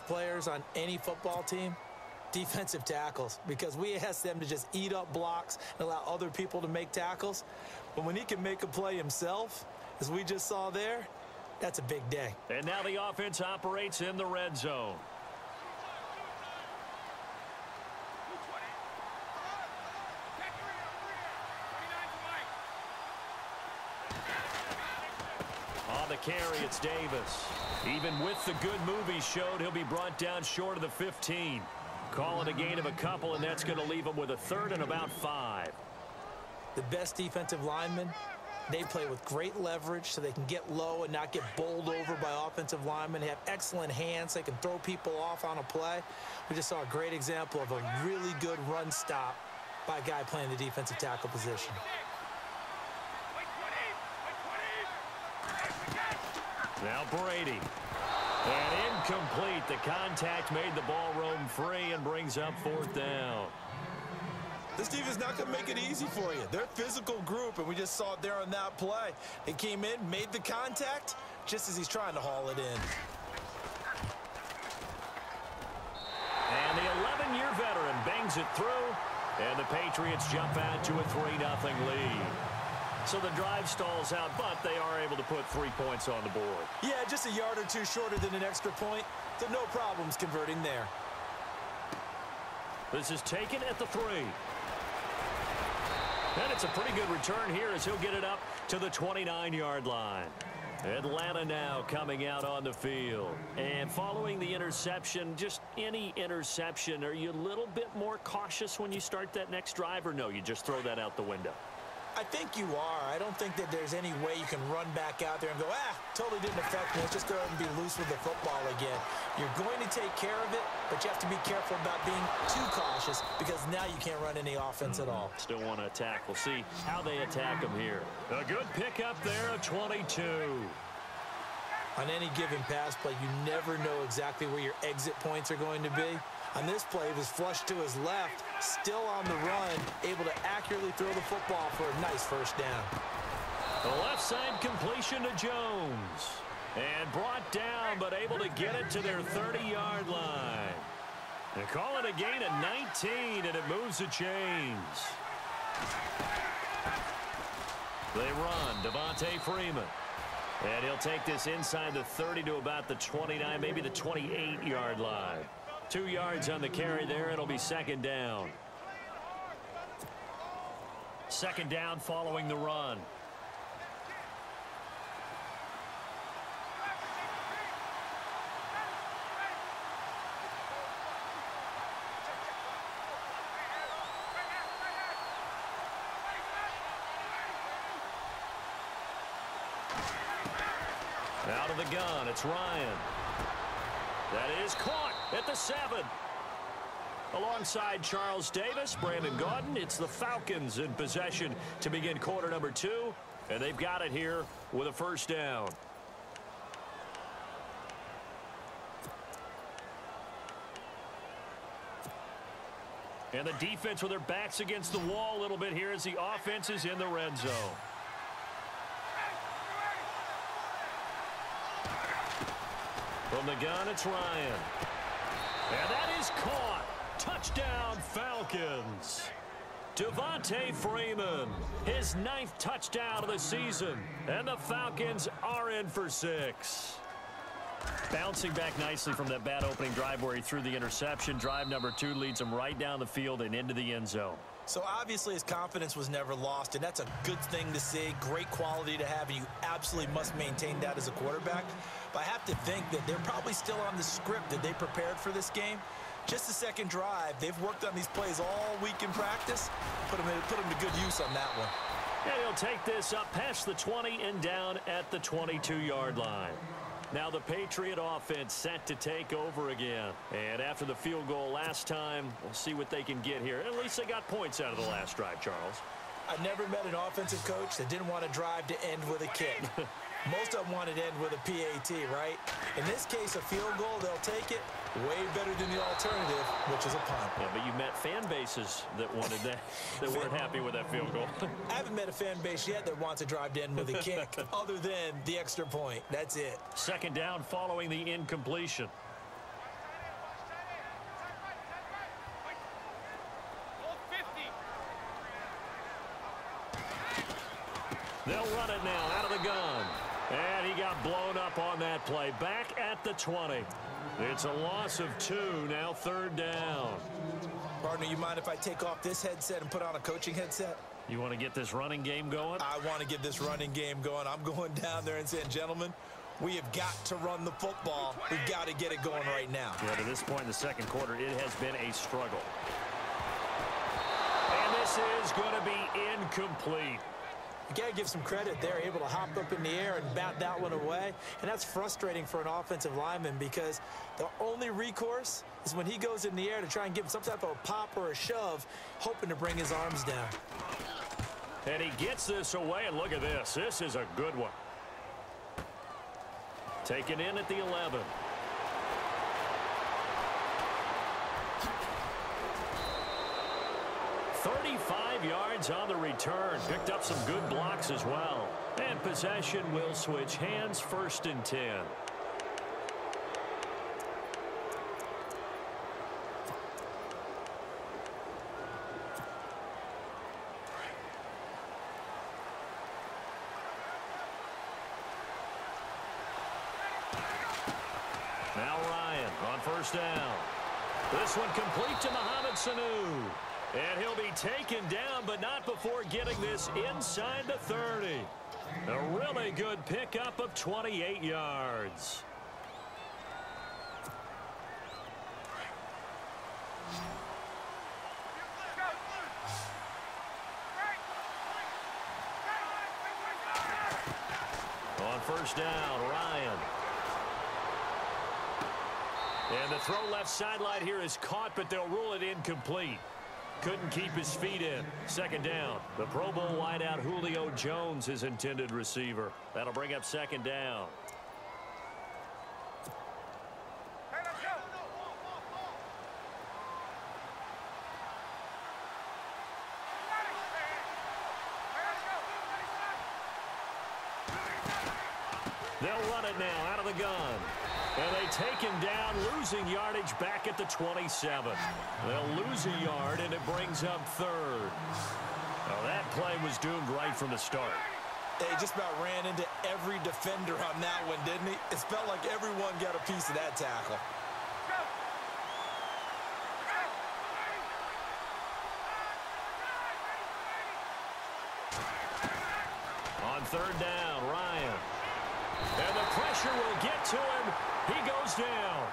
players on any football team? Defensive tackles, because we ask them to just eat up blocks and allow other people to make tackles. But when he can make a play himself, as we just saw there, that's a big day. And now the offense operates in the red zone. On the carry, it's Davis. Even with the good move he showed, he'll be brought down short of the 15. Calling a gain of a couple, and that's going to leave him with a third and about 5. The best defensive linemen, they play with great leverage so they can get low and not get bowled over by offensive linemen. They have excellent hands. They can throw people off on a play. We just saw a great example of a really good run stop by a guy playing the defensive tackle position. Now Brady. And incomplete. The contact made the ball roam free and brings up 4th down. This defense is not going to make it easy for you. They're a physical group, and we just saw it there on that play. They came in, made the contact, just as he's trying to haul it in. And the 11-year veteran bangs it through, and the Patriots jump out to a 3-0 lead. So the drive stalls out, but they are able to put 3 points on the board. Yeah, just a yard or two shorter than an extra point, so no problems converting there. This is taken at the 3. And it's a pretty good return here as he'll get it up to the 29-yard line. Atlanta now coming out on the field. And following the interception, just any interception, are you a little bit more cautious when you start that next drive, or no, you just throw that out the window? I think you are. I don't think that there's any way you can run back out there and go, totally didn't affect me. Let's just go ahead and be loose with the football again. You're going to take care of it, but you have to be careful about being too cautious because now you can't run any offense at all. Still want to attack. We'll see how they attack them here. A good pickup there, a 22. On any given pass play, you never know exactly where your exit points are going to be. On this play, it was flushed to his left, still on the run, able to accurately throw the football for a nice first down. The left side completion to Jones. And brought down, but able to get it to their 30-yard line. They call it a gain of 19, and it moves the chains. They run, Devontae Freeman. And he'll take this inside the 30 to about the 29, maybe the 28-yard line. 2 yards on the carry there. It'll be 2nd down. 2nd down following the run. Out of the gun, it's Ryan. That is caught at the 7. Alongside Charles Davis, Brandon Gaudin, it's the Falcons in possession to begin quarter number 2, and they've got it here with a first down. And the defense with their backs against the wall a little bit here as the offense is in the red zone. From the gun, it's Ryan. And that is caught. Touchdown, Falcons. Devontae Freeman, his 9th touchdown of the season. And the Falcons are in for 6. Bouncing back nicely from that bad opening drive where he threw the interception. Drive number 2 leads him right down the field and into the end zone. So obviously his confidence was never lost, and that's a good thing to see, great quality to have, and you absolutely must maintain that as a quarterback. But I have to think that they're probably still on the script that they prepared for this game. Just the second drive, they've worked on these plays all week in practice. Put them to good use on that one. And he'll take this up past the 20 and down at the 22-yard line. Now the Patriot offense set to take over again. And after the field goal last time, we'll see what they can get here. At least they got points out of the last drive, Charles. I've never met an offensive coach that didn't want to drive to end with a kick. Most of them wanted to end with a PAT, right? In this case, a field goal, they'll take it. Way better than the alternative, which is a punt. Yeah, but you met fan bases that wanted that, that weren't happy with that field goal. I haven't met a fan base yet that wants to drive to end with a kick, other than the extra point. That's it. 2nd down following the incompletion. They'll run it now out of the gun. And he got blown up on that play. Back at the 20. It's a loss of 2, now 3rd down. Partner, you mind if I take off this headset and put on a coaching headset? You want to get this running game going? I want to get this running game going. I'm going down there and saying, gentlemen, we have got to run the football. We've got to get it going right now. Yeah, to this point in the second quarter, it has been a struggle. And this is going to be incomplete. You got to give some credit. They're able to hop up in the air and bat that one away. And that's frustrating for an offensive lineman because the only recourse is when he goes in the air to try and give him some type of a pop or a shove, hoping to bring his arms down. And he gets this away, and look at this. This is a good one. Taken in at the 11. Yards on the return. Picked up some good blocks as well. And possession will switch hands, 1st and 10. Now Ryan on 1st down. This one complete to Mohamed Sanu. And he'll be taken down, but not before getting this inside the 30. A really good pickup of 28 yards. On 1st down, Ryan. And the throw left sideline here is caught, but they'll rule it incomplete. Couldn't keep his feet in. 2nd down. The Pro Bowl wideout Julio Jones, his intended receiver. That'll bring up 2nd down. They'll run it now out of the gun. And they take him down, losing yardage back at the 27. They'll lose a yard, and it brings up 3rd. Now, that play was doomed right from the start. They just about ran into every defender on that one, didn't he? It felt like everyone got a piece of that tackle. On 3rd down, Ryan. And the pressure will get to him. He goes down.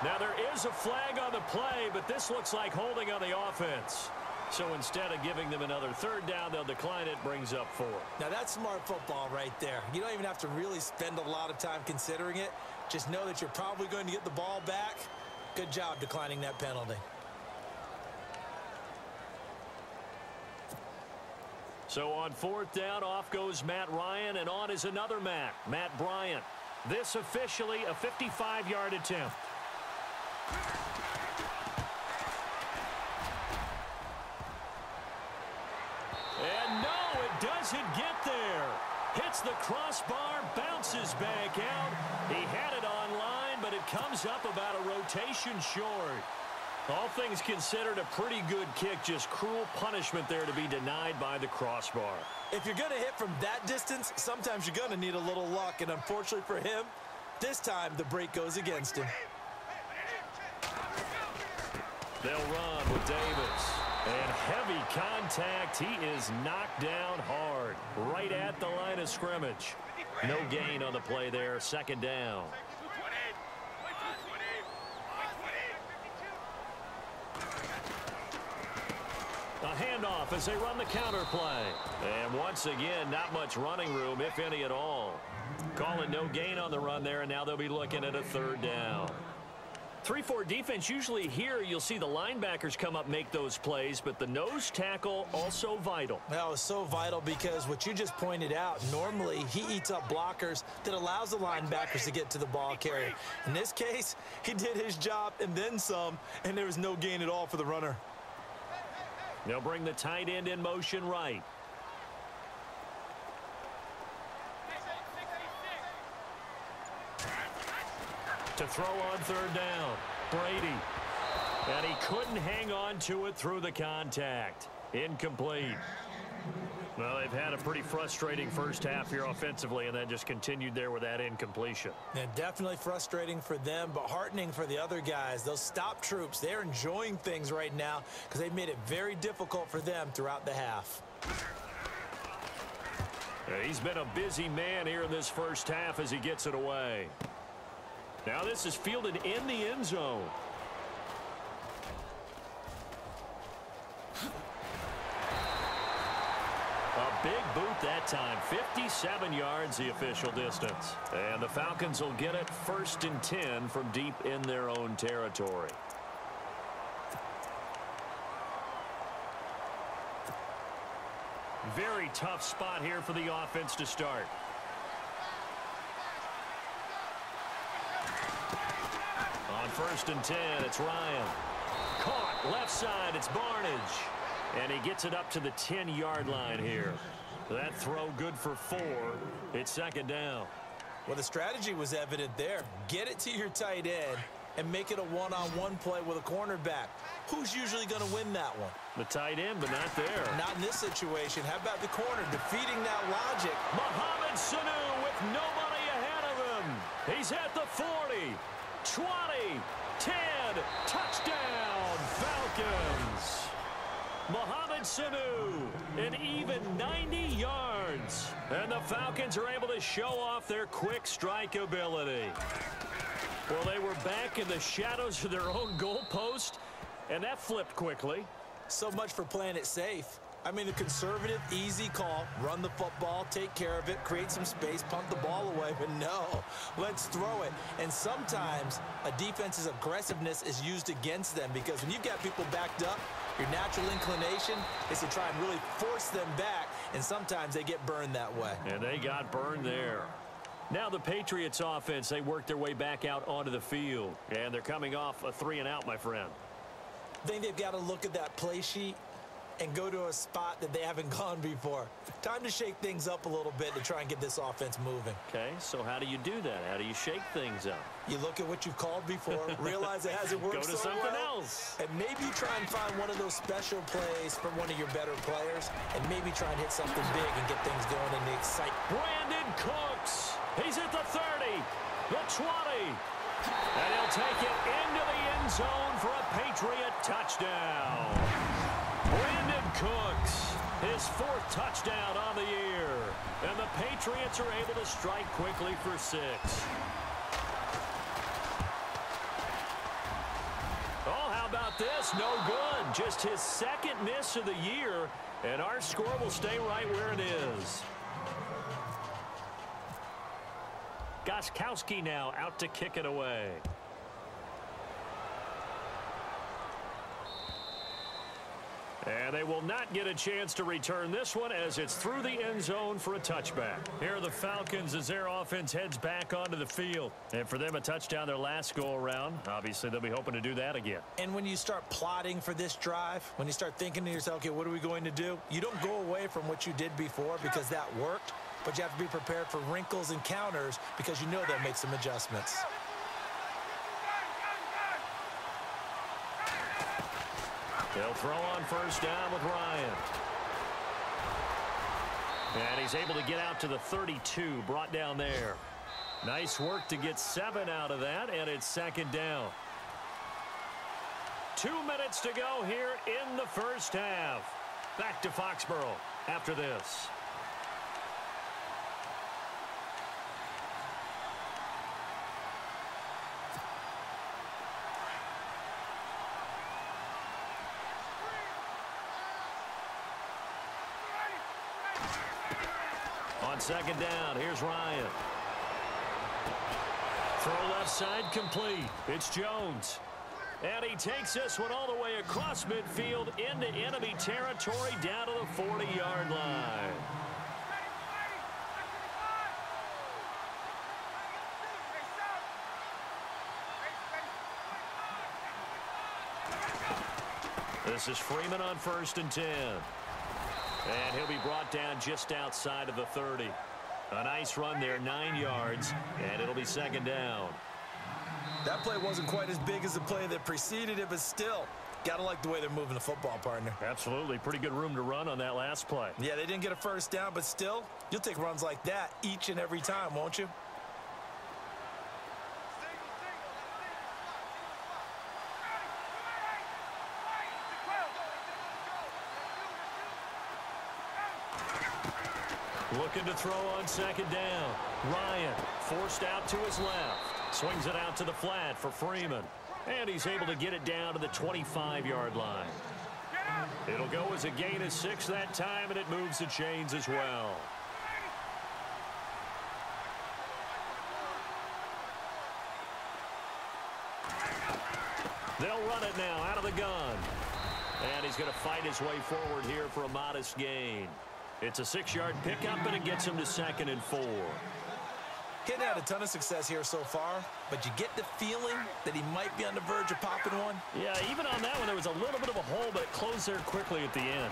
Now, there is a flag on the play, but this looks like holding on the offense. So instead of giving them another 3rd down, they'll decline it. Brings up 4. Now, that's smart football right there. You don't even have to really spend a lot of time considering it. Just know that you're probably going to get the ball back. Good job declining that penalty. So on 4th down, off goes Matt Ryan, and on is another Matt Bryant. This officially a 55-yard attempt. And no, it doesn't get there. Hits the crossbar, bounces back out. He had it on line, but it comes up about a rotation short. All things considered, a pretty good kick. Just cruel punishment there to be denied by the crossbar. If you're going to hit from that distance, sometimes you're going to need a little luck. And unfortunately for him, this time the break goes against him. They'll run with Davis. And heavy contact. He is knocked down hard right at the line of scrimmage. No gain on the play there. 2nd down. A handoff as they run the counter play. And once again, not much running room, if any at all. Calling no gain on the run there, and now they'll be looking at a 3rd down. 3-4 defense, usually here you'll see the linebackers come up, make those plays, but the nose tackle also vital. That was so vital because what you just pointed out, normally he eats up blockers that allows the linebackers to get to the ball carrier. In this case, he did his job and then some, and there was no gain at all for the runner. They'll bring the tight end in motion right. To throw on 3rd down, Brady. And he couldn't hang on to it through the contact. Incomplete. Well, they've had a pretty frustrating first half here offensively, and then just continued there with that incompletion. Yeah, definitely frustrating for them, but heartening for the other guys. Those stop troops, they're enjoying things right now because they've made it very difficult for them throughout the half. He's been a busy man here in this first half as he gets it away. Now this is fielded in the end zone. A big boot that time. 57 yards the official distance. And the Falcons will get it 1st and 10 from deep in their own territory. Very tough spot here for the offense to start. On 1st and 10, it's Ryan. Caught left side, it's Barnage. And he gets it up to the 10-yard line here. That throw good for 4. It's 2nd down. Well, the strategy was evident there. Get it to your tight end and make it a one-on-one play with a cornerback. Who's usually going to win that one? The tight end, but not there. Not in this situation. How about the corner defeating that logic? Mohamed Sanu with nobody ahead of him. He's at the 40, 20, 10, touchdown, Falcons. Mohamed Sanu, an even 90 yards. And the Falcons are able to show off their quick strike ability. Well, they were back in the shadows of their own goalpost, and that flipped quickly. So much for playing it safe. I mean, the conservative, easy call, run the football, take care of it, create some space, pump the ball away, but no, let's throw it. And sometimes a defense's aggressiveness is used against them because when you've got people backed up, your natural inclination is to try and really force them back, and sometimes they get burned that way. And they got burned there. Now the Patriots offense, they work their way back out onto the field, and they're coming off a 3-and-out, my friend. I think they've got to look at that play sheet and go to a spot that they haven't gone before. Time to shake things up a little bit to try and get this offense moving. Okay, so how do you do that? How do you shake things up? You look at what you've called before, realize it hasn't worked so well. Go to something else. And maybe try and find one of those special plays from one of your better players, and maybe try and hit something big and get things going in the excitement. Brandon Cooks, he's at the 30, the 20, and he'll take it into the end zone for a Patriot touchdown. Brandon Cooks, his 4th touchdown on the year. And the Patriots are able to strike quickly for 6. Oh, how about this? No good. Just his 2nd miss of the year. And our score will stay right where it is. Gostkowski now out to kick it away. And they will not get a chance to return this one as it's through the end zone for a touchback. Here are the Falcons as their offense heads back onto the field. And for them, a touchdown their last go-around. Obviously, they'll be hoping to do that again. And when you start plotting for this drive, when you start thinking to yourself, okay, what are we going to do? You don't go away from what you did before because that worked, but you have to be prepared for wrinkles and counters because you know they'll make some adjustments. They'll throw on 1st down with Ryan. And he's able to get out to the 32, brought down there. Nice work to get 7 out of that, and it's 2nd down. 2 minutes to go here in the first half. Back to Foxborough after this. On 2nd down, here's Ryan. Throw left side complete. It's Jones. And he takes this one all the way across midfield into enemy territory down to the 40-yard line. This is Freeman on 1st and 10. And he'll be brought down just outside of the 30. A nice run there, 9 yards, and it'll be 2nd down. That play wasn't quite as big as the play that preceded it, but still, Gotta like the way they're moving the football, partner. Absolutely. Pretty good room to run on that last play. Yeah, they didn't get a first down, but still, you'll take runs like that each and every time, won't you? Looking to throw on second down. Ryan forced out to his left. Swings it out to the flat for Freeman. And he's able to get it down to the 25-yard line. It'll go as a gain of 6 that time, and it moves the chains as well. They'll run it now out of the gun. And he's going to fight his way forward here for a modest gain. It's a 6-yard pickup, and it gets him to 2nd and 4. Hadn't had a ton of success here so far, but you get the feeling that he might be on the verge of popping one. Yeah, even on that one, there was a little bit of a hole, but it closed there quickly at the end.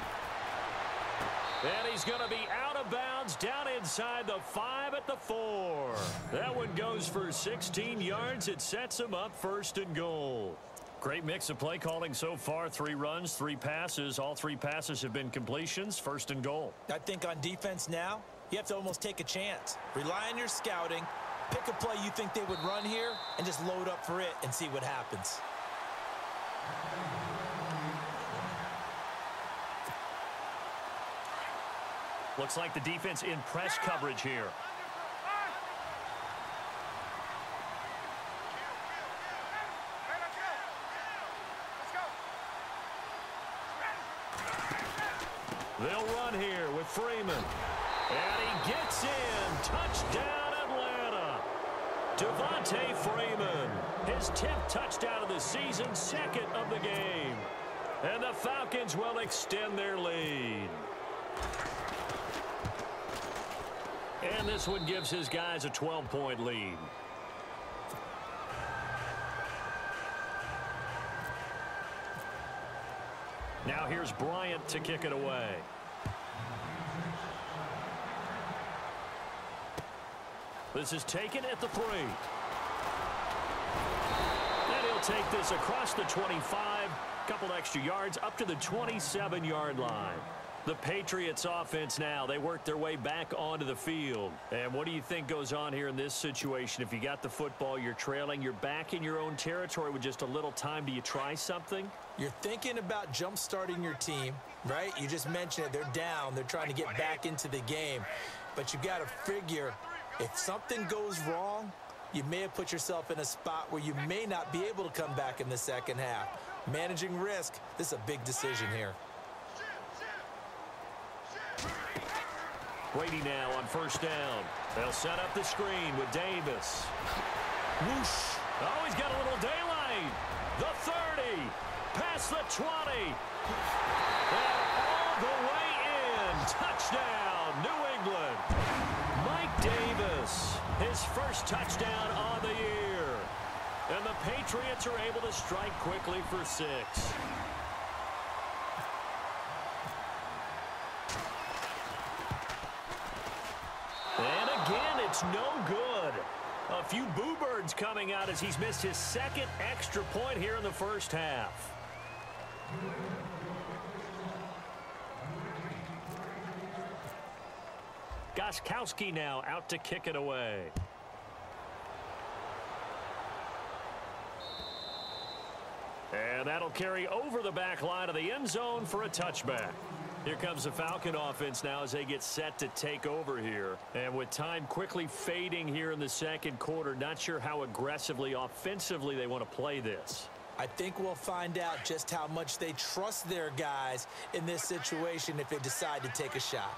And he's going to be out of bounds down inside the 5 at the 4. That one goes for 16 yards. It sets him up 1st and goal. Great mix of play calling so far. 3 runs, 3 passes. All 3 passes have been completions. 1st and goal. I think on defense now, you have to almost take a chance. Rely on your scouting. Pick a play you think they would run here and just load up for it and see what happens. Looks like the defense in press coverage here. They'll run here with Freeman. And he gets in. Touchdown, Atlanta. Devontae Freeman. His 10th touchdown of the season, 2nd of the game. And the Falcons will extend their lead. And this one gives his guys a 12-point lead. Now here's Bryant to kick it away. This is taken at the 3. And he'll take this across the 25. Couple extra yards up to the 27-yard line. The Patriots offense now, they work their way back onto the field. And what do you think goes on here in this situation? If you got the football, you're trailing, you're back in your own territory with just a little time. Do you try something? You're thinking about jump-starting your team, right? You just mentioned it. They're down. They're trying to get back into the game. But you've got to figure, if something goes wrong, you may have put yourself in a spot where you may not be able to come back in the second half. Managing risk, this is a big decision here. Brady now on 1st down. They'll set up the screen with Davis. Whoosh. Oh, he's got a little daylight. The 30. Past the 20. And all the way in. Touchdown, New England. Mike Davis, his first touchdown on the year. And the Patriots are able to strike quickly for 6. And again, it's no good. A few boo birds coming out as he's missed his 2nd extra point here in the first half. Gostkowski now out to kick it away. And that'll carry over the back line of the end zone for a touchback. Here comes the Falcon offense now as they get set to take over here. And with time quickly fading here in the 2nd quarter, not sure how aggressively, offensively they want to play this. I think we'll find out just how much they trust their guys in this situation if they decide to take a shot.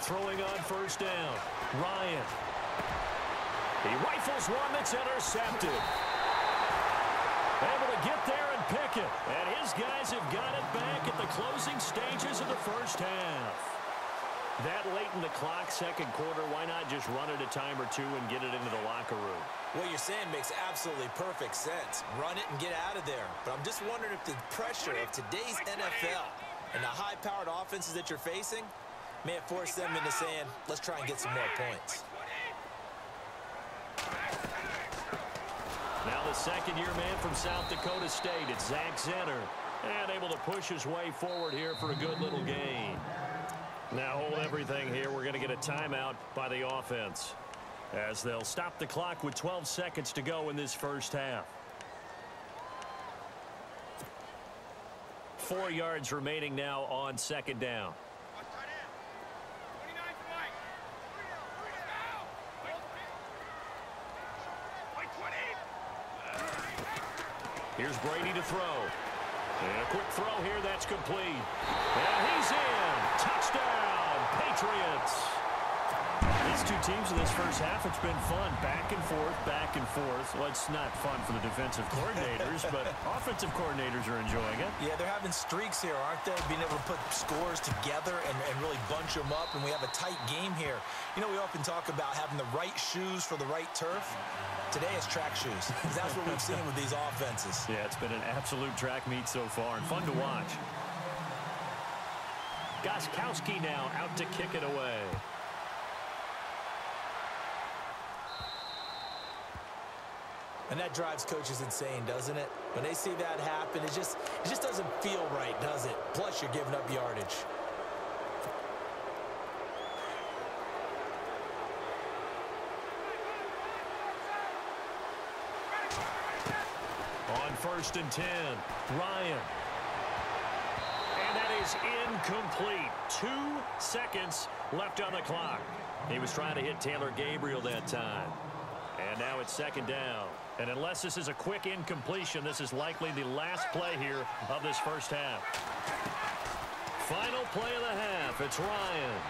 Throwing on 1st down, Ryan. He rifles one that's intercepted. Able to get there and pick it. And his guys have got it back at the closing stages of the first half. That late in the clock, 2nd quarter, why not just run it a time or two and get it into the locker room? What you're saying makes absolutely perfect sense. Run it and get out of there. But I'm just wondering if the pressure of today's NFL and the high-powered offenses that you're facing may have forced them into saying, let's try and get some more points. Now the second-year man from South Dakota State. It's Zach Zenner. And able to push his way forward here for a good little gain. Now hold everything here. We're going to get a timeout by the offense, as they'll stop the clock with 12 seconds to go in this first half. 4 yards remaining now on second down. Here's Brady to throw. And a quick throw here, that's complete. And he's in. Touchdown, Patriots. These two teams in this first half, it's been fun. Back and forth, back and forth. Well, it's not fun for the defensive coordinators, but offensive coordinators are enjoying it. Yeah, they're having streaks here, aren't they? Being able to put scores together and really bunch them up, and we have a tight game here. You know, we often talk about having the right shoes for the right turf. Today it's track shoes, because that's what we've seen with these offenses. Yeah, it's been an absolute track meet so far, and fun to watch. Gostkowski now out to kick it away. And that drives coaches insane, doesn't it? When they see that happen, it just doesn't feel right, does it? Plus, you're giving up yardage. On 1st and 10, Ryan. And that is incomplete. 2 seconds left on the clock. He was trying to hit Taylor Gabriel that time. And now it's second down. And unless this is a quick incompletion, this is likely the last play here of this first half. Final play of the half. It's Ryan.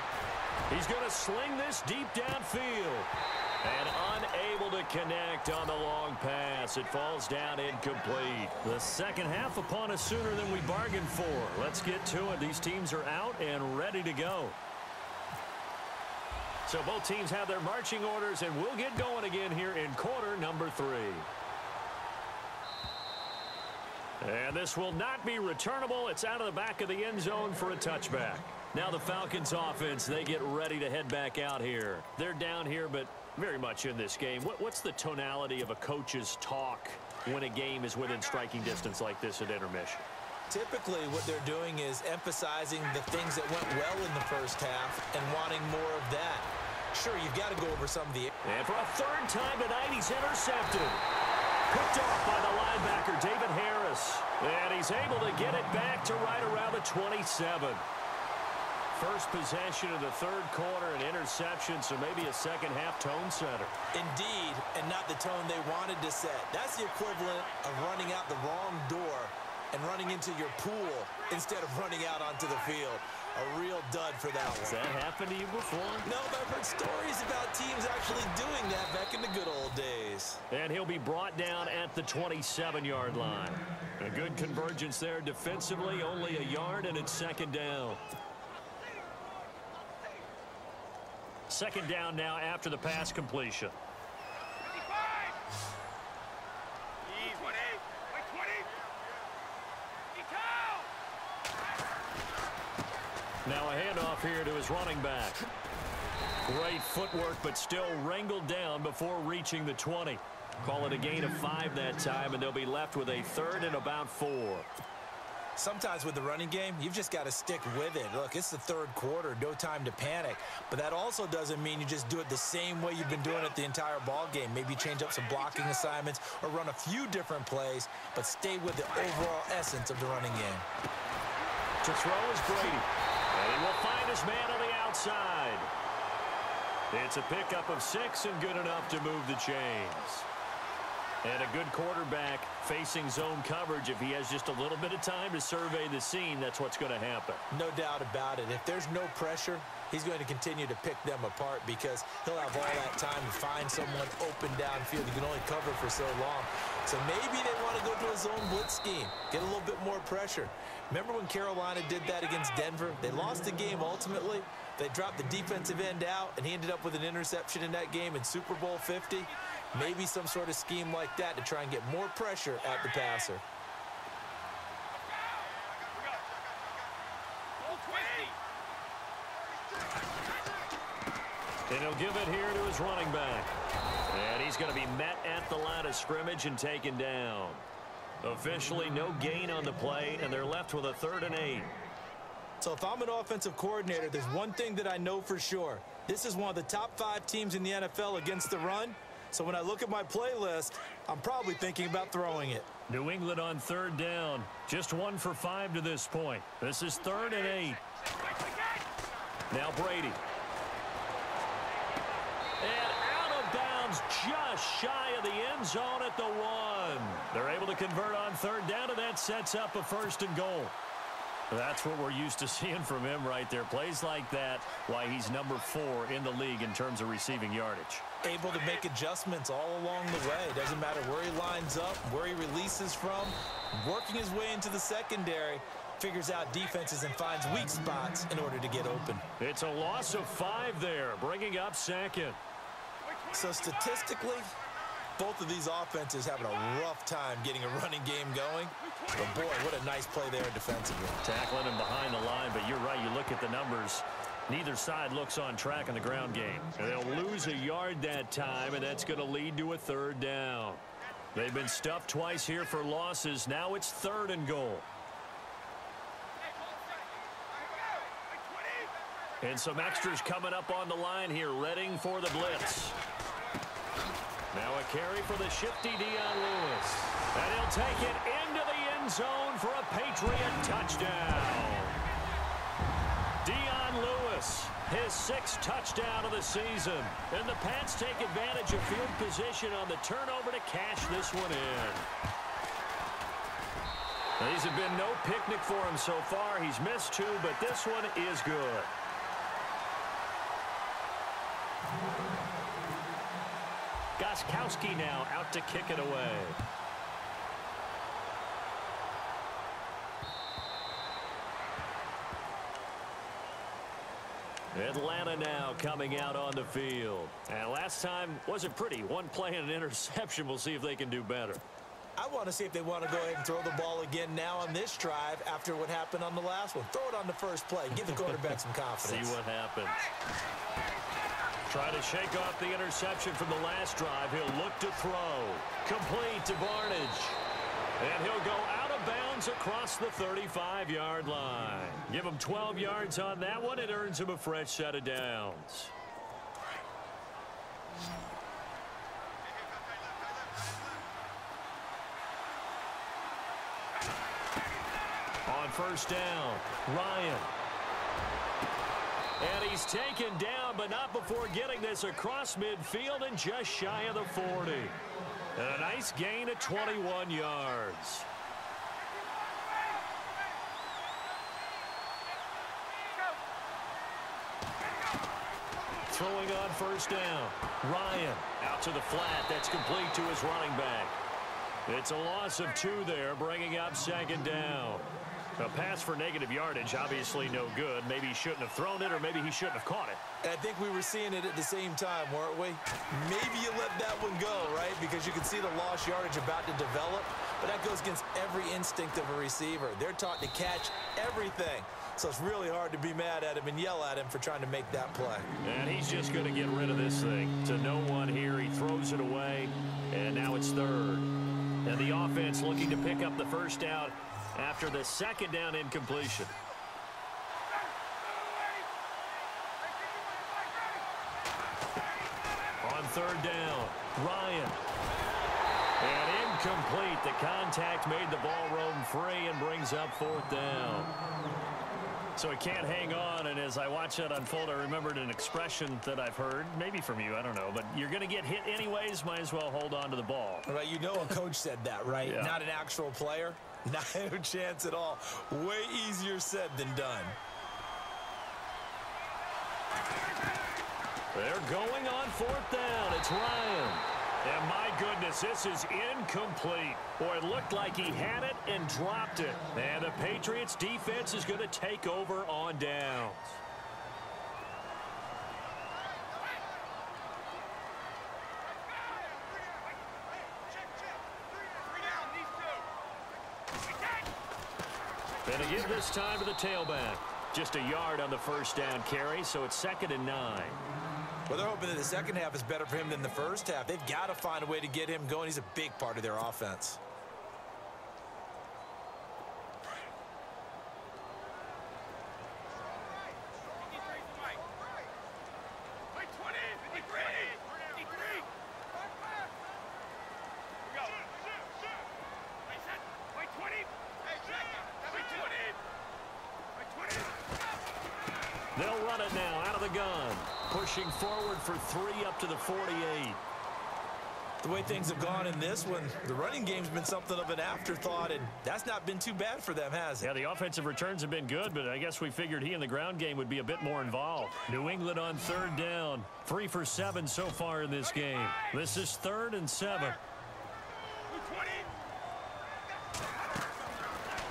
He's going to sling this deep downfield. And unable to connect on the long pass. It falls down incomplete. The second half upon us sooner than we bargained for. Let's get to it. These teams are out and ready to go. So both teams have their marching orders, and we'll get going again here in quarter number 3. And this will not be returnable. It's out of the back of the end zone for a touchback. Now the Falcons offense, they get ready to head back out here. They're down here, but very much in this game. What's the tonality of a coach's talk when a game is within striking distance like this at intermission? Typically, what they're doing is emphasizing the things that went well in the first half and wanting more of that. Sure, you've got to go over some of the... And for a third time tonight, he's intercepted. Picked off by the linebacker, David Harris. And he's able to get it back to right around the 27. First possession of the third quarter, an interception, so maybe a second-half tone setter. Indeed, and not the tone they wanted to set. That's the equivalent of running out the wrong door and running into your pool instead of running out onto the field. A real dud for that one. Has that happened to you before? No, but I've heard stories about teams actually doing that back in the good old days. And he'll be brought down at the 27-yard line. A good convergence there defensively, only a yard, and it's second down. Second down now after the pass completion. Now a handoff here to his running back. Great footwork, but still wrangled down before reaching the 20. Call it a gain of 5 that time, and they'll be left with a third and about 4. Sometimes with the running game, you've just got to stick with it. Look, it's the third quarter, no time to panic. But that also doesn't mean you just do it the same way you've been doing it the entire ball game. Maybe change up some blocking assignments or run a few different plays, but stay with the overall essence of the running game. To throw is Brady. And he will find his man on the outside. It's a pickup of 6 and good enough to move the chains. And a good quarterback facing zone coverage. If he has just a little bit of time to survey the scene, that's what's going to happen. No doubt about it. If there's no pressure, he's going to continue to pick them apart because he'll have all that time to find someone open downfield. He can only cover for so long. So maybe they want to go to a zone blitz scheme, get a little bit more pressure. Remember when Carolina did that against Denver? They lost the game ultimately. They dropped the defensive end out, and he ended up with an interception in that game in Super Bowl 50. Maybe some sort of scheme like that to try and get more pressure at the passer. And he'll give it here to his running back. And he's going to be met at the line of scrimmage and taken down. Officially no gain on the play, and they're left with a 3rd and 8. So if I'm an offensive coordinator, there's one thing that I know for sure. This is one of the top 5 teams in the NFL against the run. So when I look at my playlist, I'm probably thinking about throwing it. New England on 3rd down. Just 1 for 5 to this point. This is 3rd and 8. Now Brady. And out of bounds, just shy of the end zone at the 1. They're able to convert on 3rd down, and that sets up a 1st and goal. That's what we're used to seeing from him right there. Plays like that, why he's number 4 in the league in terms of receiving yardage. Able to make adjustments all along the way. Doesn't matter where he lines up, where he releases from. Working his way into the secondary, figures out defenses and finds weak spots in order to get open. It's a loss of 5 there, bringing up 2nd. So statistically, both of these offenses having a rough time getting a running game going. But boy, what a nice play there defensively. Tackling him behind the line, but you're right. You look at the numbers. Neither side looks on track in the ground game. They'll lose a yard that time, and that's going to lead to a 3rd down. They've been stuffed twice here for losses. Now it's 3rd and goal. And some extras coming up on the line here, readying for the blitz. Now a carry for the shifty Dion Lewis. And he'll take it into the end zone for a Patriot touchdown. Dion Lewis, his 6th touchdown of the season. And the Pats take advantage of field position on the turnover to cash this one in. These have been no picnic for him so far. He's missed 2, but this one is good. Gostkowski now out to kick it away. Atlanta now coming out on the field. And last time wasn't pretty. One play and an interception. We'll see if they can do better. I want to see if they want to go ahead and throw the ball again now on this drive after what happened on the last one. Throw it on the first play. Give the quarterback some confidence. See what happens. Try to shake off the interception from the last drive. He'll look to throw. Complete to Barnage. And he'll go out of bounds across the 35-yard line. Give him 12 yards on that one. It earns him a fresh set of downs. On 1st down, Ryan. And he's taken down, but not before getting this across midfield and just shy of the 40. And a nice gain of 21 yards. Throwing on 1st down, Ryan out to the flat. That's complete to his running back. It's a loss of 2 there, bringing up 2nd down. A pass for negative yardage, obviously no good. Maybe he shouldn't have thrown it, or maybe he shouldn't have caught it. I think we were seeing it at the same time, weren't we? Maybe you let that one go, right? Because you can see the lost yardage about to develop. But that goes against every instinct of a receiver. They're taught to catch everything. So it's really hard to be mad at him and yell at him for trying to make that play. And he's just going to get rid of this thing. To no one here. He throws it away. And now it's 3rd. And the offense looking to pick up the 1st down after the 2nd down incompletion. On 3rd down, Ryan. And incomplete. The contact made the ball roam free and brings up 4th down. So he can't hang on, and as I watch that unfold, I remembered an expression that I've heard, maybe from you, I don't know, but you're going to get hit anyways, might as well hold on to the ball. Right, you know a coach said that, right? Yeah. Not an actual player. Not a chance at all. Way easier said than done. They're going on 4th down. It's Ryan. And my goodness, this is incomplete. Boy, it looked like he had it and dropped it. And the Patriots defense is going to take over on downs. And again this time to the tailback. Just a yard on the 1st down carry, so it's 2nd and 9. Well, they're hoping that the second half is better for him than the first half. They've got to find a way to get him going. He's a big part of their offense. They'll run it now out of the gun. Pushing forward for 3 up to the 48. The way things have gone in this one, the running game's been something of an afterthought, and that's not been too bad for them, has it? Yeah, the offensive returns have been good, but I guess we figured he in the ground game would be a bit more involved. New England on 3rd down. 3 for 7 so far in this game. This is 3rd and 7.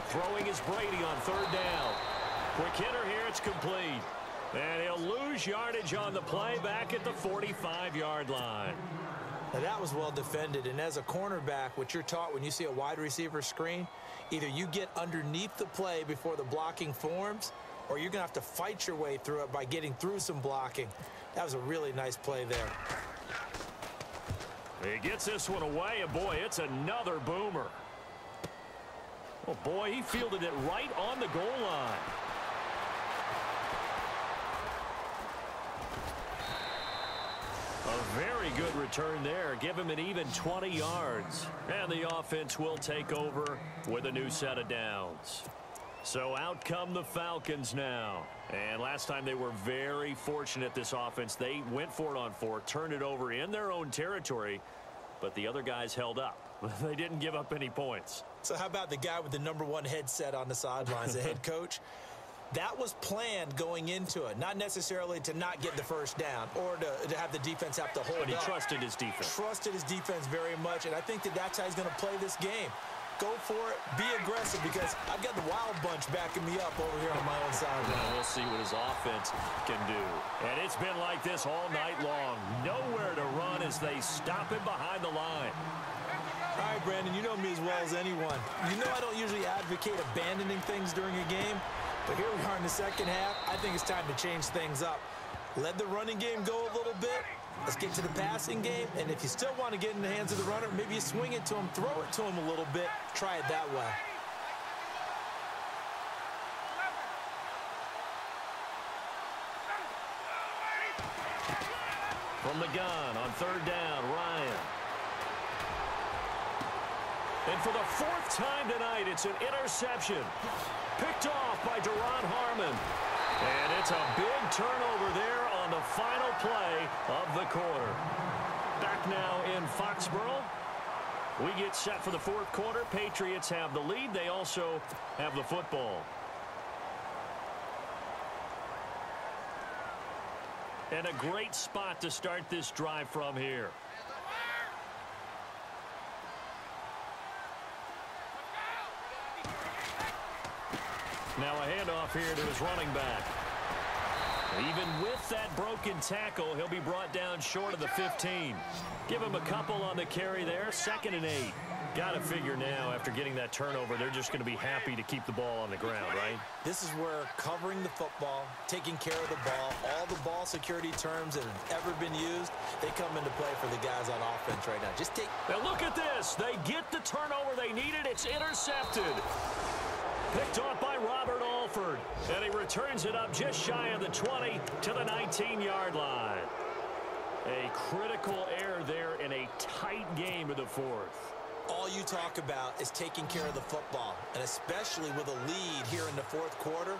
Throwing is Brady on 3rd down. Quick hitter here, it's complete. And he'll lose yardage on the play back at the 45-yard line. Now that was well defended, and as a cornerback, what you're taught when you see a wide receiver screen, either you get underneath the play before the blocking forms, or you're going to have to fight your way through it by getting through some blocking. That was a really nice play there. He gets this one away, and boy, it's another boomer. Oh boy, he fielded it right on the goal line. A very good return there. Give him an even 20 yards. And the offense will take over with a new set of downs. So out come the Falcons now. And last time they were very fortunate, this offense. They went for it on 4, turned it over in their own territory, but the other guys held up. They didn't give up any points. So how about the guy with the #1 headset on the sidelines, the head coach? That was planned going into it, not necessarily to not get the first down or to have the defense have to hold up. But he trusted his defense. Trusted his defense very much, and I think that that's how he's going to play this game. Go for it, be aggressive, because I've got the wild bunch backing me up over here on my own side. Well, we'll see what his offense can do. And it's been like this all night long. Nowhere to run as they stop him behind the line. All right, Brandon, you know me as well as anyone. You know I don't usually advocate abandoning things during a game, but here we are in the second half. I think it's time to change things up. Let the running game go a little bit. Let's get to the passing game, and if you still want to get in the hands of the runner, maybe you swing it to him, throw it to him a little bit, try it that way. From the gun on 3rd down, Ryan. And for the 4th time tonight, it's an interception. Picked off by Duron Harmon. And it's a big turnover there on the final play of the quarter. Back now in Foxborough. We get set for the 4th quarter. Patriots have the lead. They also have the football. And a great spot to start this drive from here. Now a handoff here to his running back. Even with that broken tackle, he'll be brought down short of the 15. Give him a couple on the carry there. 2nd and 8. Got to figure now, after getting that turnover, they're just going to be happy to keep the ball on the ground, right? This is where covering the football, taking care of the ball, all the ball security terms that have ever been used, they come into play for the guys on offense right now. Just take... Now look at this. They get the turnover they needed. It's intercepted. Picked off by Robert Alford. And he returns it up just shy of the 20 to the 19-yard line. A critical error there in a tight game of the 4th. All you talk about is taking care of the football, and especially with a lead here in the 4th quarter,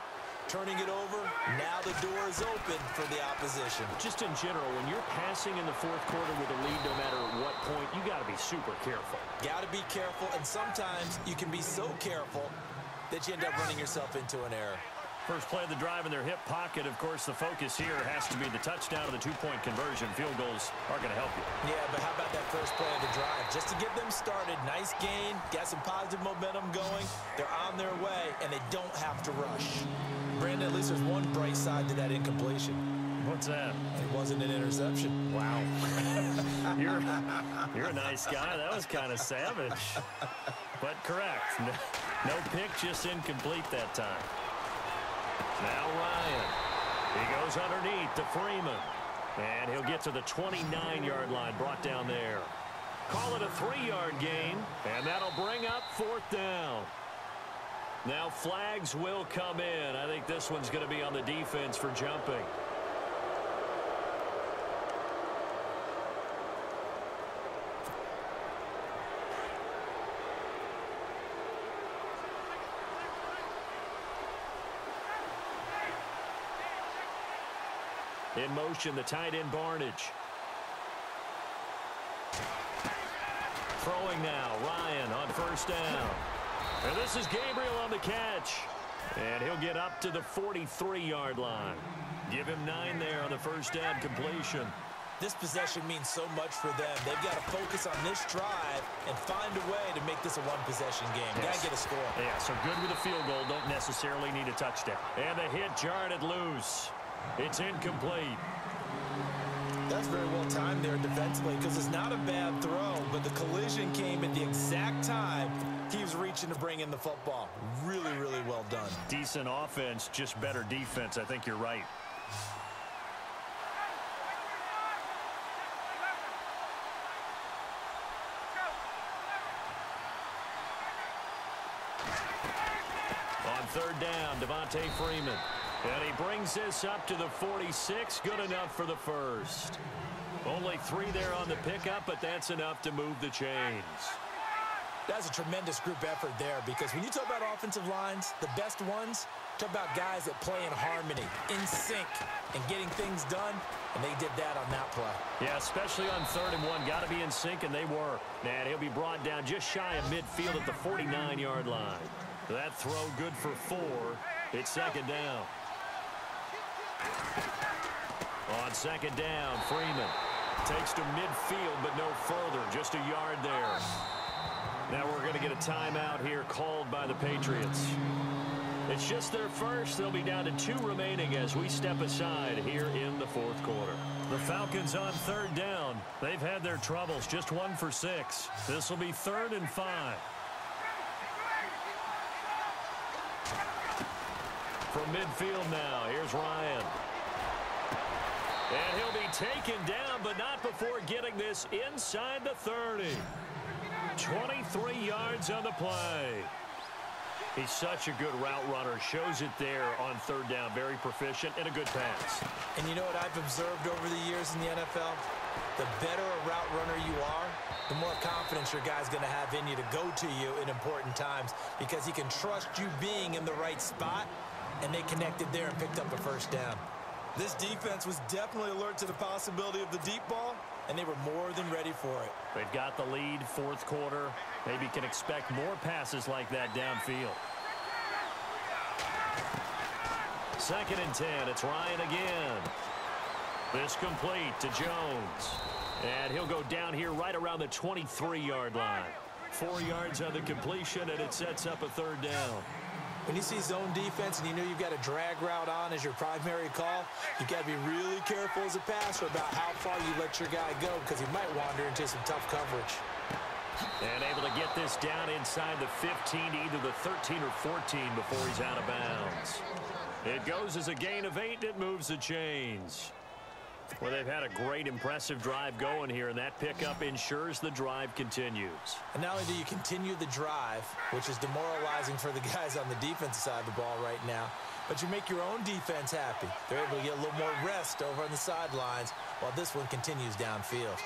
turning it over, now the door is open for the opposition. Just in general, when you're passing in the 4th quarter with a lead, no matter what point, you got to be super careful. Got to be careful, and sometimes you can be so careful that you end up running yourself into an error. First play of the drive in their hip pocket. Of course, the focus here has to be the touchdown of the 2-point conversion. Field goals are going to help you. Yeah, but how about that first play of the drive? Just to get them started, nice gain, got some positive momentum going. They're on their way, and they don't have to rush. Brandon, at least there's one bright side to that incompletion. What's that? It wasn't an interception. Wow. You're a nice guy. That was kind of savage. But correct. No pick, just incomplete that time. Now Ryan. He goes underneath to Freeman. And he'll get to the 29-yard line, brought down there. Call it a 3-yard gain, and that'll bring up 4th down. Now flags will come in. I think this one's going to be on the defense for jumping. In motion, the tight end Barnage. Throwing now, Ryan on 1st down. And this is Gabriel on the catch. And he'll get up to the 43-yard line. Give him 9 there on the 1st down completion. This possession means so much for them. They've got to focus on this drive and find a way to make this a one-possession game. Yes. Got to get a score. Yeah, so good with a field goal. Don't necessarily need a touchdown. And the hit jarred it loose. It's incomplete. That's very well timed there defensively because it's not a bad throw, but the collision came at the exact time he was reaching to bring in the football. Really, really well done. Decent offense, just better defense. I think you're right. On 3rd down, Devontae Freeman. And he brings this up to the 46. Good enough for the 1st. Only 3 there on the pickup, but that's enough to move the chains. That's a tremendous group effort there because when you talk about offensive lines, the best ones, talk about guys that play in harmony, in sync, and getting things done, and they did that on that play. Yeah, especially on 3rd and 1. Got to be in sync, and they were. And he'll be brought down just shy of midfield at the 49-yard line. That throw good for 4. It's 2nd down. On 2nd down, Freeman takes to midfield, but no further. Just a yard there. Now we're going to get a timeout here called by the Patriots. It's just their first. They'll be down to 2 remaining as we step aside here in the 4th quarter. The Falcons on 3rd down. They've had their troubles. Just 1 for 6. This will be 3rd and 5. From midfield now, here's Ryan. And he'll be taken down, but not before getting this inside the 30. 23 yards on the play. He's such a good route runner. Shows it there on 3rd down. Very proficient and a good pass. And you know what I've observed over the years in the NFL? The better a route runner you are, the more confidence your guy's going to have in you to go to you in important times because he can trust you being in the right spot, and they connected there and picked up a 1st down. This defense was definitely alert to the possibility of the deep ball, and they were more than ready for it. They've got the lead, 4th quarter. Maybe can expect more passes like that downfield. 2nd and 10. It's Ryan again. This complete to Jones. And he'll go down here right around the 23-yard line. 4 yards on the completion, and it sets up a 3rd down. When you see zone defense and you know you've got a drag route on as your primary call, you've got to be really careful as a passer about how far you let your guy go because he might wander into some tough coverage. And able to get this down inside the 15 to either the 13 or 14 before he's out of bounds. It goes as a gain of 8, and it moves the chains. Well, they've had a great, impressive drive going here, and that pickup ensures the drive continues. And not only do you continue the drive, which is demoralizing for the guys on the defensive side of the ball right now, but you make your own defense happy. They're able to get a little more rest over on the sidelines while this one continues downfield.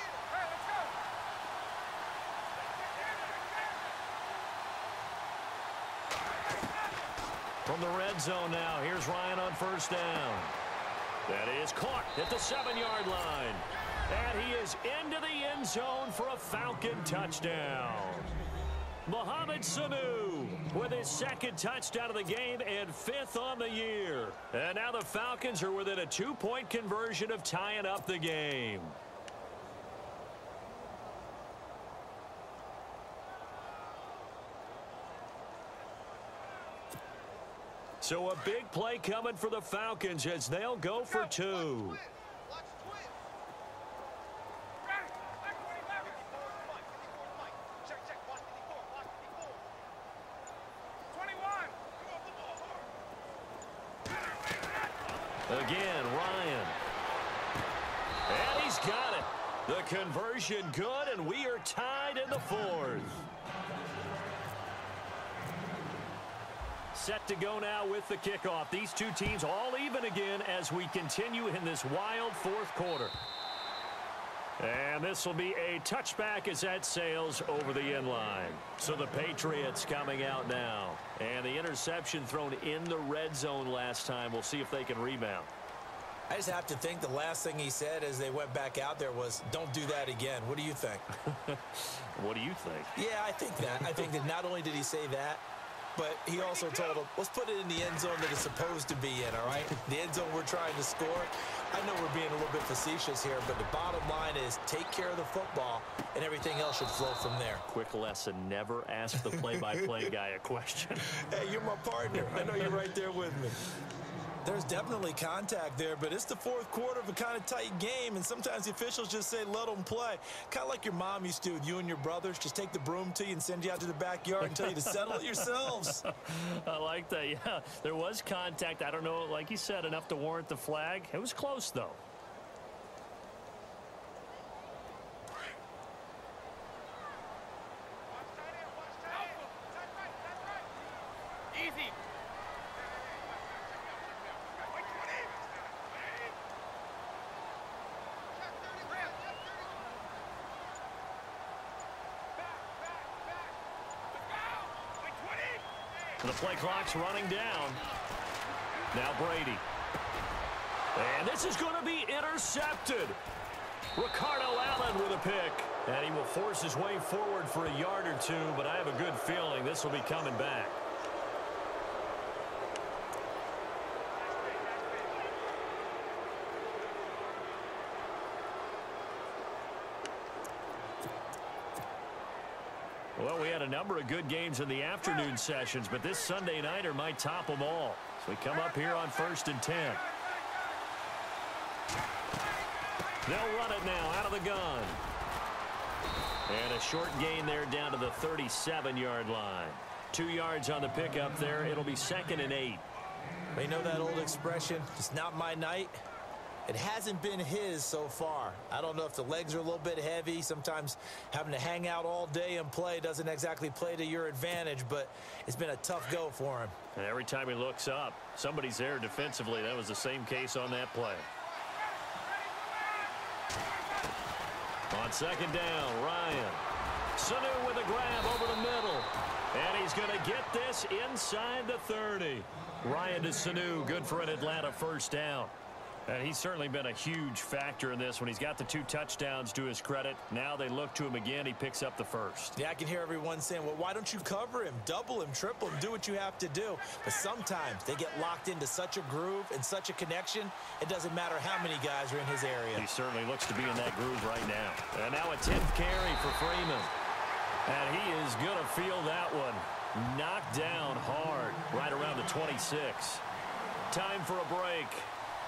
From the red zone now, here's Ryan on 1st down. That is caught at the 7-yard line. And he is into the end zone for a Falcon touchdown. Mohamed Sanu with his 2nd touchdown of the game and 5th on the year. And now the Falcons are within a 2-point conversion of tying up the game. So a big play coming for the Falcons as they'll go for 2. Again, Ryan. The conversion good, and we are tied in the fourth. Set to go now with the kickoff. These two teams all even again as we continue in this wild fourth quarter. And this will be a touchback as that sails over the end line. So the Patriots coming out now. And the interception thrown in the red zone last time. We'll see if they can rebound. I just have to think the last thing he said as they went back out there was, don't do that again. What do you think? What do you think? Yeah, I think that. I think that not only did he say that, but he also told them, let's put it in the end zone that it's supposed to be in, all right? The end zone we're trying to score. I know we're being a little bit facetious here, but the bottom line is take care of the football, and everything else should flow from there. Quick lesson, never ask the play-by-play guy a question. Hey, you're my partner. I know you're right there with me. There's definitely contact there, but it's the fourth quarter of a kind of tight game, and sometimes the officials just say, let them play. Kind of like your mom used to with you and your brothers. Just take the broom to you and send you out to the backyard and tell you to settle it yourselves. I like that, yeah. There was contact. I don't know, like you said, enough to warrant the flag. It was close, though. Easy. The play clock's running down. Now Brady. And this is going to be intercepted. Ricardo Allen with a pick. And he will force his way forward for a yard or two, but I have a good feeling this will be coming back. Well, we had a number of good games in the afternoon sessions, but this Sunday nighter might top them all. So we come up here on 1st and 10. They'll run it now out of the gun. And a short gain there down to the 37-yard line. 2 yards on the pickup there. It'll be 2nd and 8. You know that old expression, it's not my night? It hasn't been his so far. I don't know if the legs are a little bit heavy. Sometimes having to hang out all day and play doesn't exactly play to your advantage, but it's been a tough go for him. And every time he looks up, somebody's there defensively. That was the same case on that play. On 2nd down, Ryan. Sanu with a grab over the middle. And he's going to get this inside the 30. Ryan to Sanu, good for an Atlanta first down. And he's certainly been a huge factor in this when he's got the 2 touchdowns to his credit. Now they look to him again. He picks up the first. Yeah, I can hear everyone saying, well, why don't you cover him? Double him, triple him, do what you have to do. But sometimes they get locked into such a groove and such a connection, it doesn't matter how many guys are in his area. He certainly looks to be in that groove right now. And now a 10th carry for Freeman. And he is going to feel that one. Knocked down hard right around the 26. Time for a break.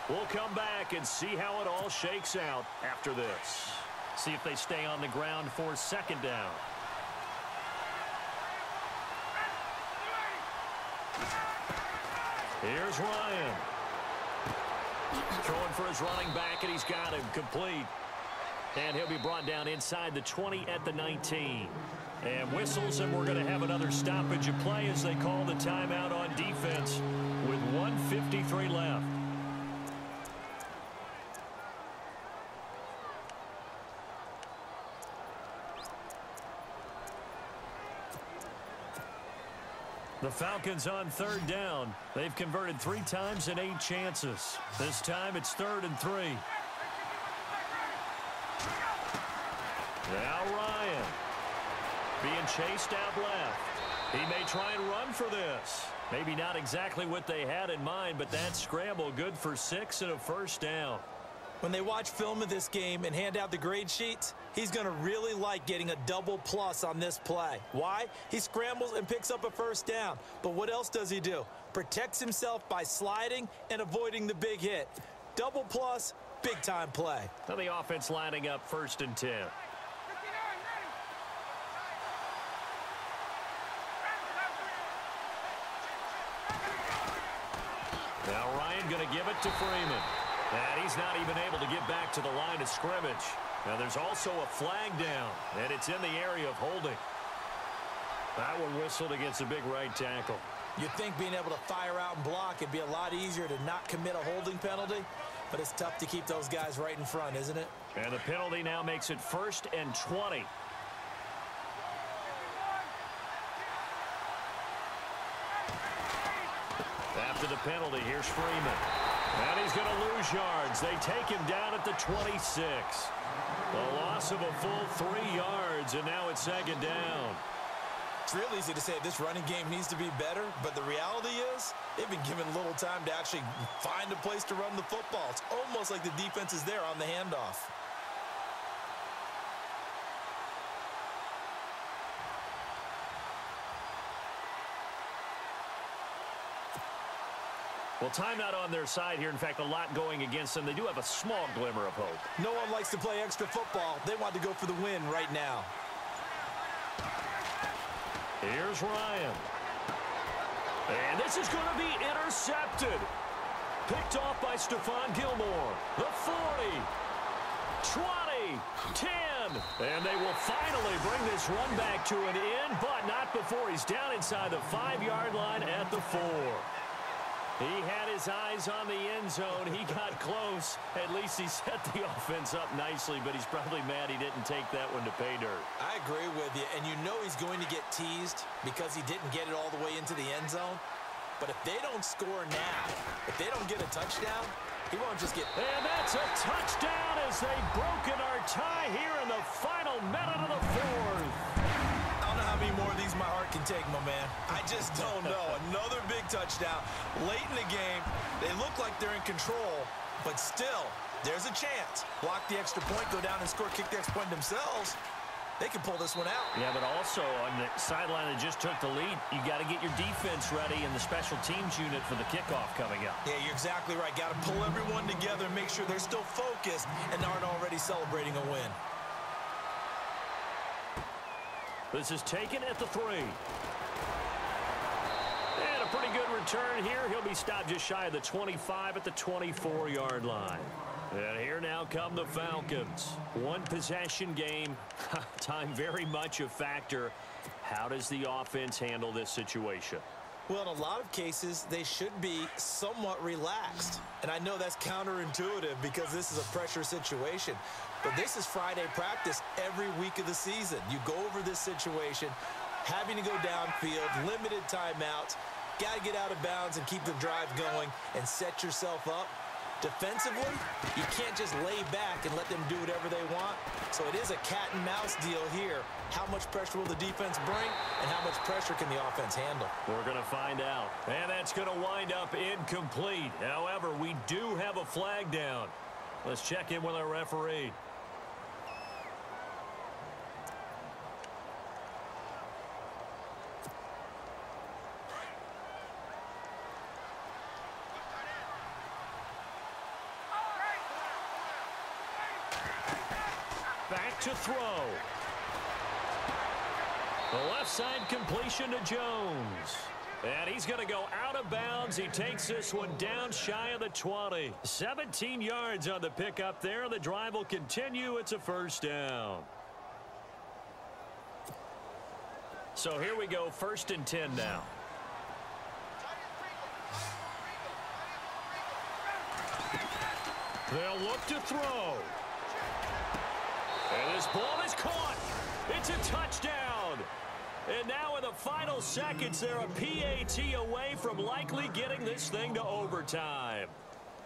We'll come back and see how it all shakes out after this. See if they stay on the ground for 2nd down. Here's Ryan. Throwing for his running back, and he's got him complete. And he'll be brought down inside the 20 at the 19. And whistles, and we're going to have another stoppage of play as they call the timeout on defense with 1:53 left. The Falcons on 3rd down. They've converted 3 times in 8 chances. This time it's 3rd and 3. Now Ryan being chased out left. He may try and run for this. Maybe not exactly what they had in mind, but that scramble good for 6 and a first down. When they watch film of this game and hand out the grade sheets, he's going to really like getting a double plus on this play. Why? He scrambles and picks up a first down. But what else does he do? Protects himself by sliding and avoiding the big hit. Double plus, big-time play. Now the offense lining up 1st and 10. Now Ryan going to give it to Freeman. And he's not even able to get back to the line of scrimmage. Now there's also a flag down, and it's in the area of holding. That one whistled against a big right tackle. You'd think being able to fire out and block it'd be a lot easier to not commit a holding penalty, but it's tough to keep those guys right in front, isn't it? And the penalty now makes it 1st and 20. After the penalty, here's Freeman. And he's going to lose yards. They take him down at the 26. A loss of a full 3 yards, and now it's 2nd down. It's real easy to say this running game needs to be better, but the reality is they've been given little time to actually find a place to run the football. It's almost like the defense is there on the handoff. Well, timeout on their side here. In fact, a lot going against them. They do have a small glimmer of hope. No one likes to play extra football. They want to go for the win right now. Here's Ryan. And this is going to be intercepted. Picked off by Stephon Gilmore. The 40, 20, 10. And they will finally bring this run back to an end, but not before he's down inside the 5-yard line at the 4. He had his eyes on the end zone. He got close. At least he set the offense up nicely, but he's probably mad he didn't take that one to pay dirt. I agree with you, and you know he's going to get teased because he didn't get it all the way into the end zone. But if they don't score now, if they don't get a touchdown, he won't just get... And that's a touchdown as they've broken our tie here in the final minute of the 4th. I don't know how many more of these my heart can take, my man. I just don't know. Another big touchdown late in the game. They look like they're in control, but still, there's a chance. Block the extra point, go down and score, kick the extra point themselves. They can pull this one out. Yeah, but also on the sideline that just took the lead, you got to get your defense ready and the special teams unit for the kickoff coming up. Yeah, you're exactly right. Got to pull everyone together and make sure they're still focused and aren't already celebrating a win. This is taken at the 3. And a pretty good return here. He'll be stopped just shy of the 25 at the 24-yard line. And here now come the Falcons. One possession game. Time very much a factor. How does the offense handle this situation? Well, in a lot of cases, they should be somewhat relaxed. And I know that's counterintuitive because this is a pressure situation. But this is Friday practice every week of the season. You go over this situation, having to go downfield, limited timeouts, got to get out of bounds and keep the drive going and set yourself up. Defensively, you can't just lay back and let them do whatever they want. So it is a cat and mouse deal here. How much pressure will the defense bring and how much pressure can the offense handle? We're going to find out. And that's going to wind up incomplete. However, we do have a flag down. Let's check in with our referee. Back to throw. The left side completion to Jones. And he's going to go out of bounds. He takes this one down shy of the 20. 17 yards on the pickup there. The drive will continue. It's a 1st down. So here we go, 1st and 10 now. They'll look to throw. And this ball is caught. It's a touchdown. And now in the final seconds, they're a PAT away from likely getting this thing to overtime.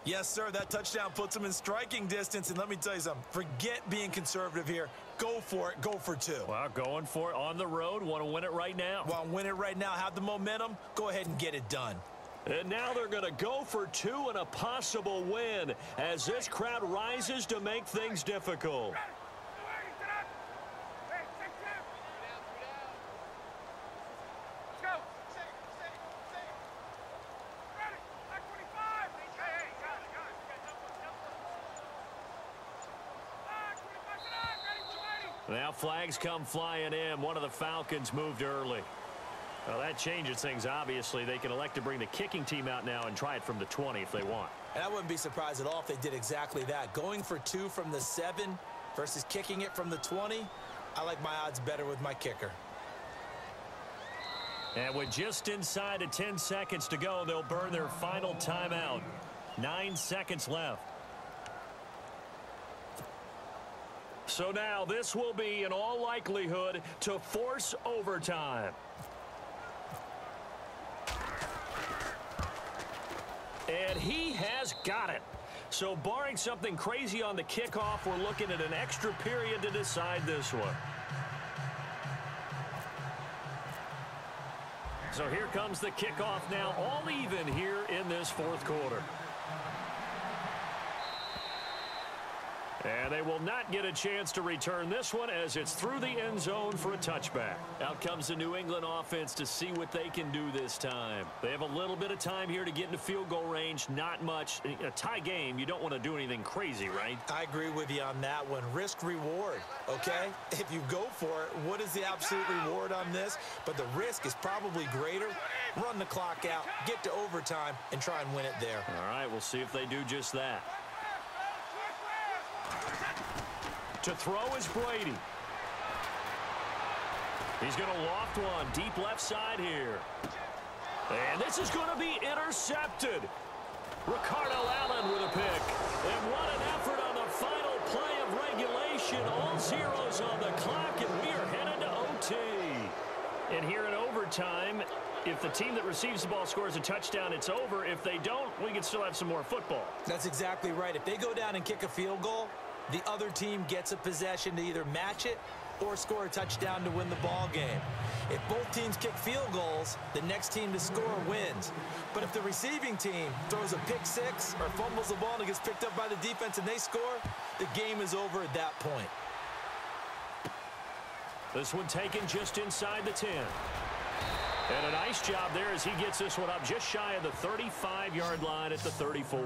Yes, sir, that touchdown puts them in striking distance. And let me tell you something, forget being conservative here. Go for it, go for 2. Well, going for it on the road. Want to win it right now. Want to win it right now, have the momentum, go ahead and get it done. And now they're going to go for 2 and a possible win as this crowd rises to make things difficult. Now flags come flying in. One of the Falcons moved early. Well, that changes things, obviously. They can elect to bring the kicking team out now and try it from the 20 if they want. And I wouldn't be surprised at all if they did exactly that. Going for 2 from the 7, Versus kicking it from the 20, I like my odds better with my kicker. And with just inside of 10 seconds to go, they'll burn their final timeout. 9 seconds left. So now this will be, in all likelihood, to force overtime. And he has got it. So barring something crazy on the kickoff, we're looking at an extra period to decide this one. So here comes the kickoff now, all even here in this fourth quarter. And they will not get a chance to return this one as it's through the end zone for a touchback. Out comes the New England offense to see what they can do this time. They have a little bit of time here to get into field goal range, not much. A tie game, you don't want to do anything crazy, right? I agree with you on that one. Risk reward, okay? If you go for it, what is the absolute reward on this? But the risk is probably greater. Run the clock out, get to overtime, and try and win it there. All right, we'll see if they do just that. To throw is Brady. He's going to loft one deep left side here. And this is going to be intercepted. Ricardo Allen with a pick. And what an effort on the final play of regulation. All zeros on the clock, and we are headed to OT. And here in overtime, if the team that receives the ball scores a touchdown, it's over. If they don't, we can still have some more football. That's exactly right. If they go down and kick a field goal, the other team gets a possession to either match it or score a touchdown to win the ball game. If both teams kick field goals, the next team to score wins. But if the receiving team throws a pick six or fumbles the ball and it gets picked up by the defense and they score, the game is over at that point. This one taken just inside the 10. And a nice job there as he gets this one up just shy of the 35-yard line at the 34.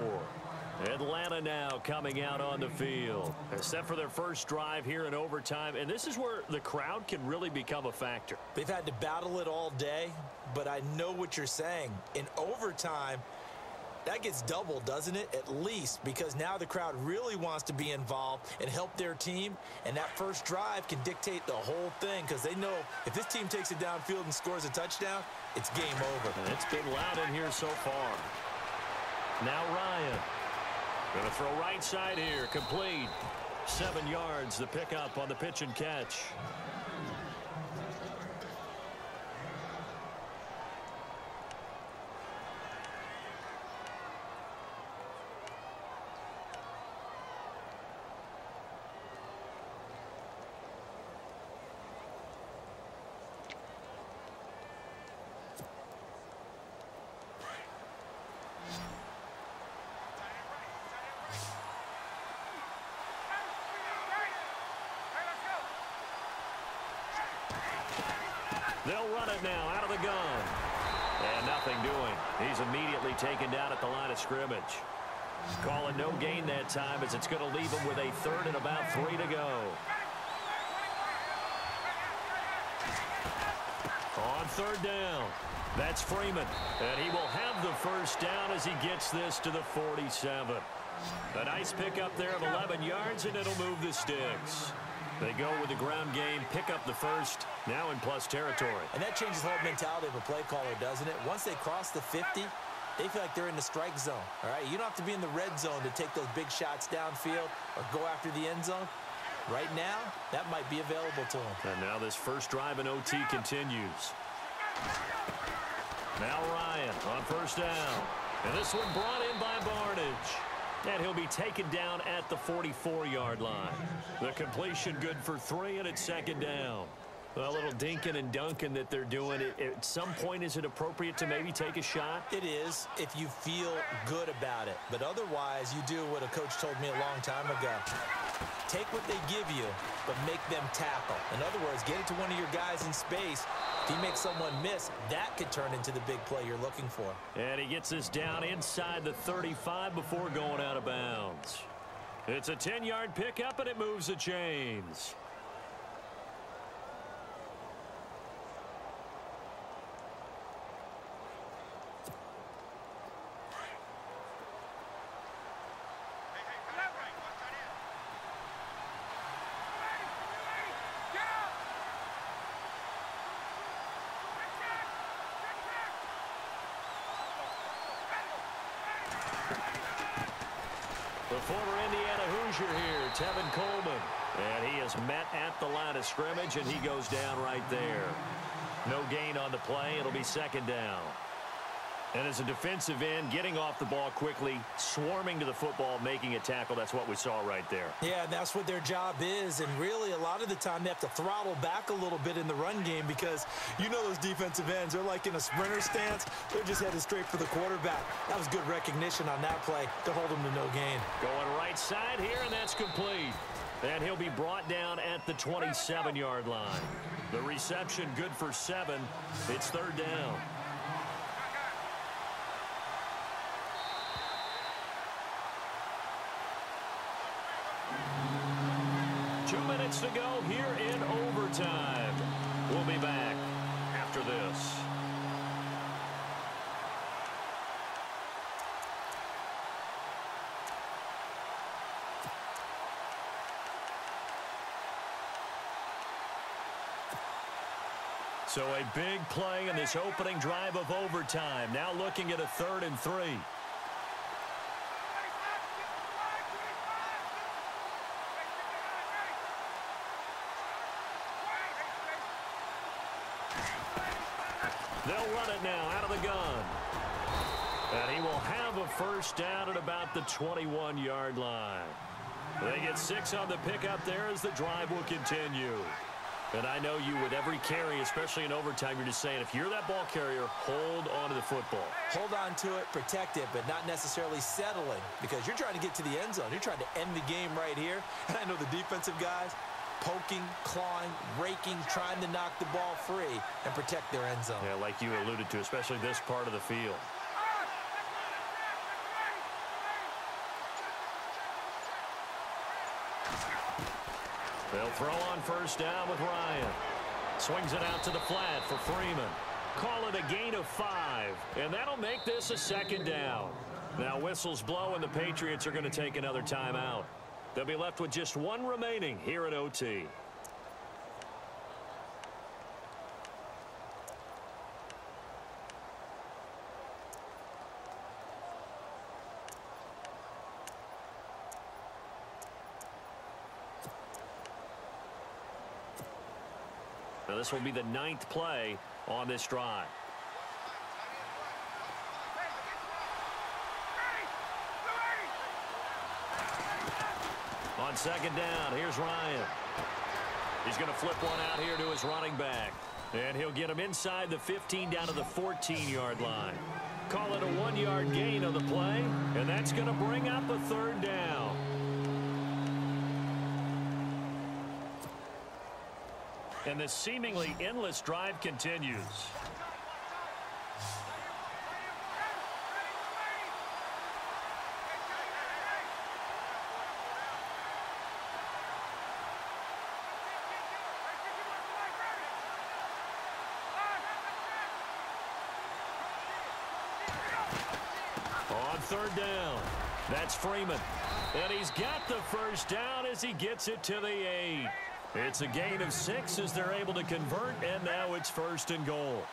Atlanta now coming out on the field. Set for their first drive here in overtime. And this is where the crowd can really become a factor. They've had to battle it all day, but I know what you're saying. In overtime, that gets doubled, doesn't it? At least, because now the crowd really wants to be involved and help their team. And that first drive can dictate the whole thing because they know if this team takes it downfield and scores a touchdown, it's game over. And it's been loud in here so far. Now Ryan. Going to throw right side here. Complete. 7 yards. The pickup on the pitch and catch. They'll run it now out of the gun. And nothing doing. He's immediately taken down at the line of scrimmage. Calling no gain that time as it's going to leave him with a 3rd and about 3 to go. On 3rd down. That's Freeman. And he will have the first down as he gets this to the 47. A nice pickup there of 11 yards, and it'll move the sticks. They go with the ground game, pick up the first, now in plus territory. And that changes the whole mentality of a play caller, doesn't it? Once they cross the 50, they feel like they're in the strike zone, all right? You don't have to be in the red zone to take those big shots downfield or go after the end zone. Right now, that might be available to them. And now this first drive in OT continues. Now Ryan on 1st down. And this one brought in by Barnage. And he'll be taken down at the 44-yard line. The completion good for 3, and it's 2nd down. A little dinking and dunking that they're doing. At some point, is it appropriate to maybe take a shot? It is if you feel good about it. But otherwise, you do what a coach told me a long time ago. Take what they give you, but make them tackle. In other words, get it to one of your guys in space. If you make someone miss, that could turn into the big play you're looking for. And he gets this down inside the 35 before going out of bounds. It's a 10-yard pickup, and it moves the chains. The former Indiana Hoosier here, Tevin Coleman. And he is met at the line of scrimmage, and he goes down right there. No gain on the play. It'll be second down. And as a defensive end, getting off the ball quickly, swarming to the football, making a tackle, that's what we saw right there. Yeah, that's what their job is. And really, a lot of the time, they have to throttle back a little bit in the run game because you know those defensive ends, they're like in a sprinter stance. They're just headed straight for the quarterback. That was good recognition on that play to hold them to no gain. Going right side here, and that's complete. And he'll be brought down at the 27-yard line. The reception good for 7. It's third down. To go here in overtime. We'll be back after this. So a big play in this opening drive of overtime. Now looking at a 3rd and 3. They'll run it now out of the gun. And he will have a first down at about the 21-yard line. They get 6 on the pickup there as the drive will continue. And I know you with every carry, especially in overtime, you're just saying if you're that ball carrier, hold on to the football. Hold on to it, protect it, but not necessarily settling because you're trying to get to the end zone. You're trying to end the game right here. And I know the defensive guys, poking, clawing, raking, trying to knock the ball free and protect their end zone. Yeah, like you alluded to, especially this part of the field. They'll throw on first down with Ryan. Swings it out to the flat for Freeman. Call it a gain of 5, and that'll make this a second down. Now whistles blow, and the Patriots are going to take another timeout. They'll be left with just 1 remaining here at OT. Now this will be the 9th play on this drive. On second down, here's Ryan. He's going to flip one out here to his running back. And he'll get him inside the 15 down to the 14-yard line. Call it a 1-yard gain on the play, and that's going to bring up a third down. And the seemingly endless drive continues. On third down, that's Freeman. And he's got the first down as he gets it to the 8. It's a gain of 6 as they're able to convert, and now it's 1st and goal.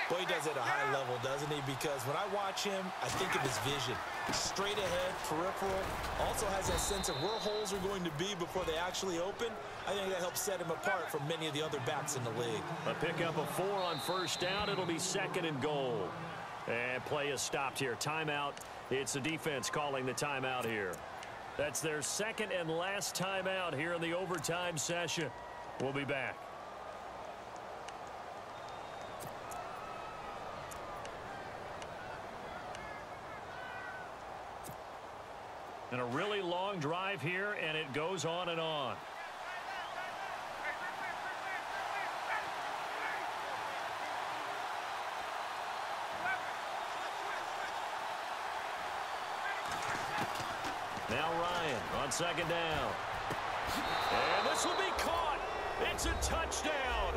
Boy, he does it at a high level, doesn't he? Because when I watch him, I think of his vision. Straight ahead, peripheral. Also has that sense of where holes are going to be before they actually open. I think that helps set him apart from many of the other backs in the league. A pickup of 4 on first down. It'll be 2nd and goal. And play is stopped here. Timeout. It's the defense calling the timeout here. That's their 2nd and last timeout here in the overtime session. We'll be back. And a really long drive here, and it goes on and on. Now Ryan on second down. And this will be caught. It's a touchdown.